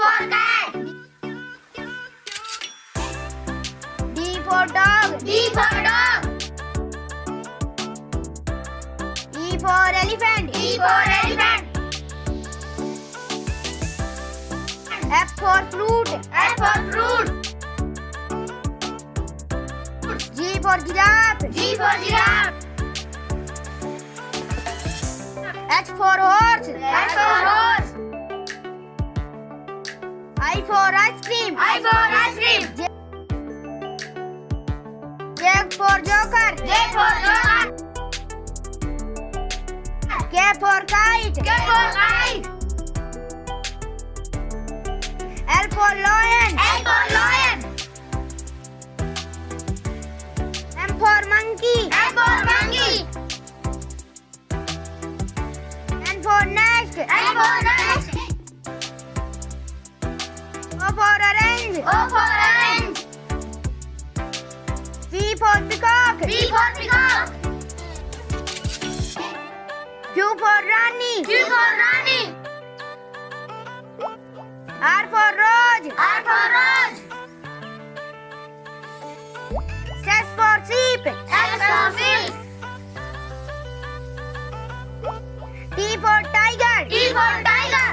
for cat. D for dog. D for dog. E for elephant. E for elephant. F for fruit. F for fruit. G for giraffe. G for giraffe. H for horse. H for horse. I for ice cream. I for ice cream. J for joker. J for joker. K for kite. K for kite. L for lion. L for lion. M for monkey. M for monkey. N for nest. N for nest. O for orange. O for orange. P for peacock. P for peacock. Q for Rani. Q for Rani. R for Rose. R for rose. S for sheep. S for sheep. T for tiger. T for tiger.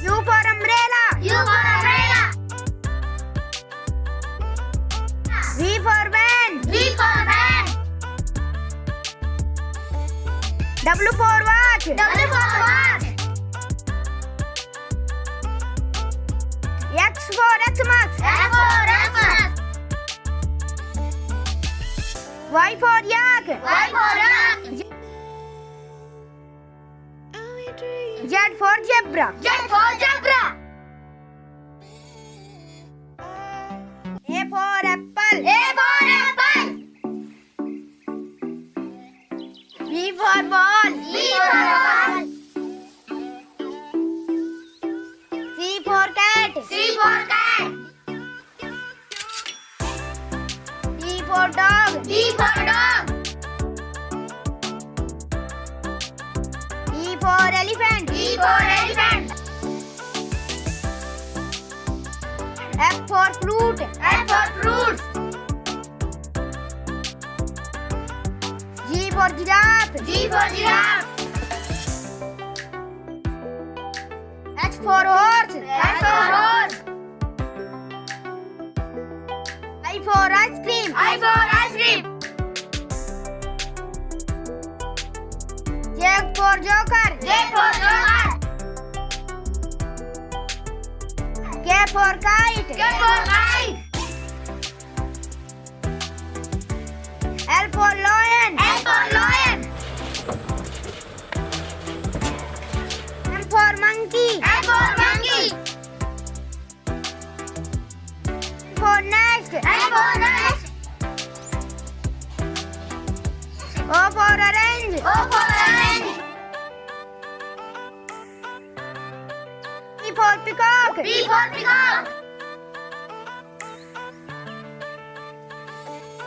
U for umbrella. U for umbrella. V for van. V for van. W for watch. W for watch. X for Xmas. X for Xmas. Y for yak. Y for yak. Z for zebra. Z for zebra. A for apple. A for apple. B for ball. B for ball. C for cat. C for cat. D for dog. D for dog. E for elephant. E for elephant. F for fruit. F for fruit. G for giraffe. G for giraffe. H for horse. H for horse. I for ice cream. I for ice cream. J for joker. J for joker. K for kite. K for kite. L for lion. L for lion. M for monkey. M for monkey. N for nest. N for nest. O for orange. O for orange. P for peacock. P for peacock.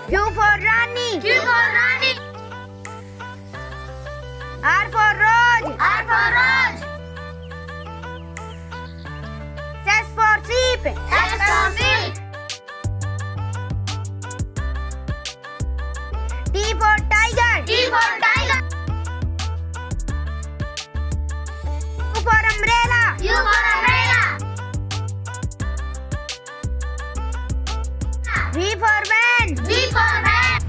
Q for Rani. Q for Rani. R for rose. R for rose. S for sheep. S for sheep. T for tiger. T for tiger. U for umbrella. U for umbrella. V for van. V for van.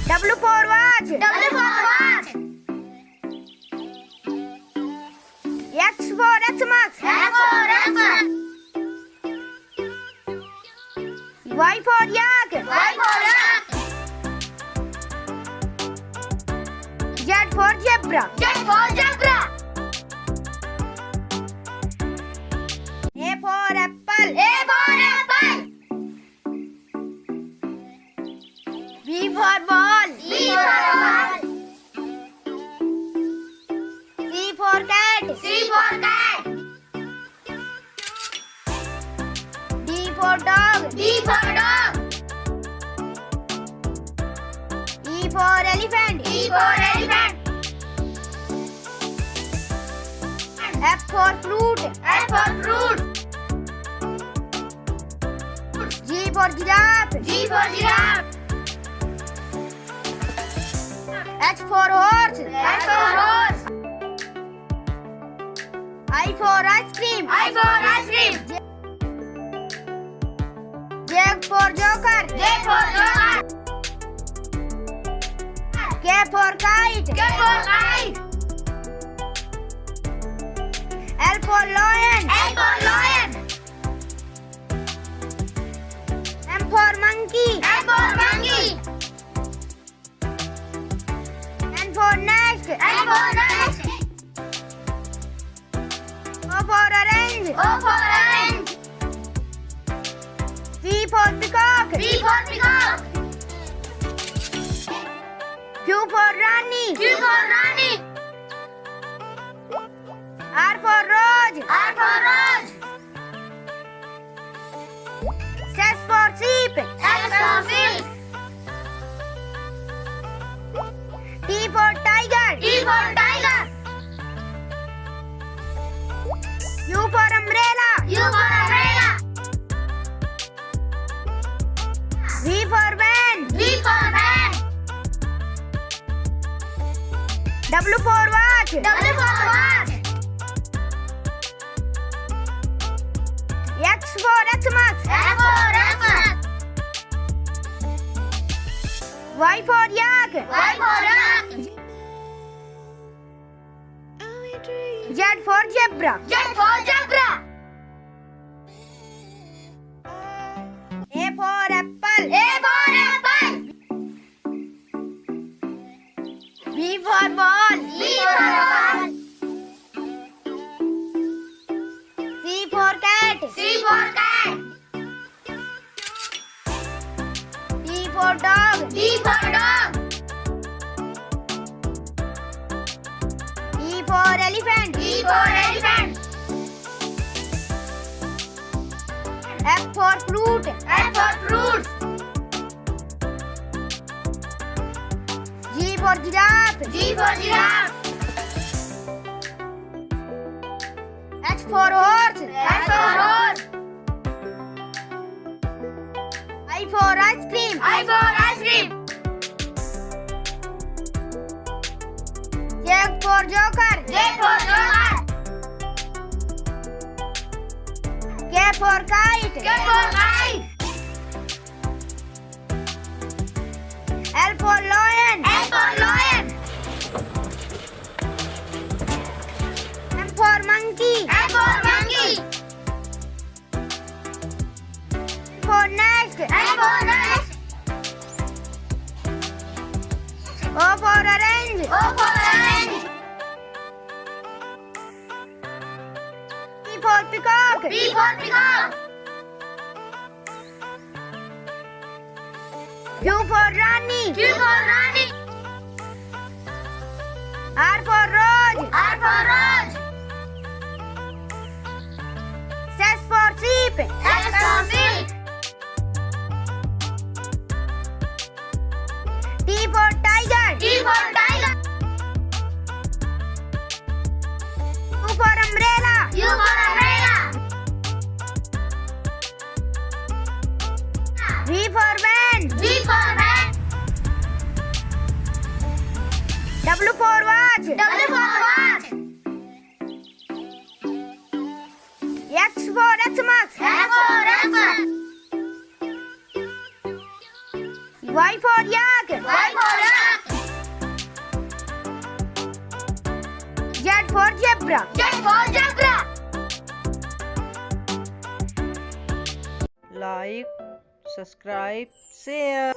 W for watch. W for watch. X for Xmas. X for Xmas. Y for yak. Y for yak. Z for zebra. Z for zebra. A for apple. A for apple. B for ball. B for ball. C for cat. C for cat. D for dog. D for dog. E for elephant. E for elephant. F for fruit. F for fruit. G for giraffe. G for giraffe. H for horse. H for horse. I for ice cream. I for ice cream. J for joker. J for joker. K for kite. K for kite. L for lion. L for lion. M for monkey. M for monkey. N for nest. N for nest. O for orange. O for orange. P for peacock. P for peacock. Q for Rani. Q for Rani. R for rose. R for rose. S for sheep. S for sheep. T for tiger. T for tiger. U for umbrella. U for umbrella. V for van. V for van. W for watch. W for watch. X for Xmas. X for Xmas. Y for yak. Y for yak. Z for zebra. Z for zebra. A for apple. A for apple. B for ball. B for ball. C for cat. C for cat. D for dog. D for dog. E for elephant. E for elephant. F for fruit. F for fruit. G for giraffe. G for giraffe. H for horse. H for horse. I for ice cream. I for ice cream. J for joker. J for joker. K for kite. K for kite. L for lion. L for lion. M for monkey. M for monkey. N for nest. N for nest. O for orange. O for orange. P for peacock. P for peacock. Q for Rani. Q for Rani. R for rose. R for rose. S for sheep. S for sheep. T for tiger. T for tiger. U for umbrella. U for umbrella. V for van. V for van. W for watch. W for watch. X for Xmas. X for Xmas. Y for yak. Y for yak. Z for zebra. Z for zebra. Like, subscribe, share.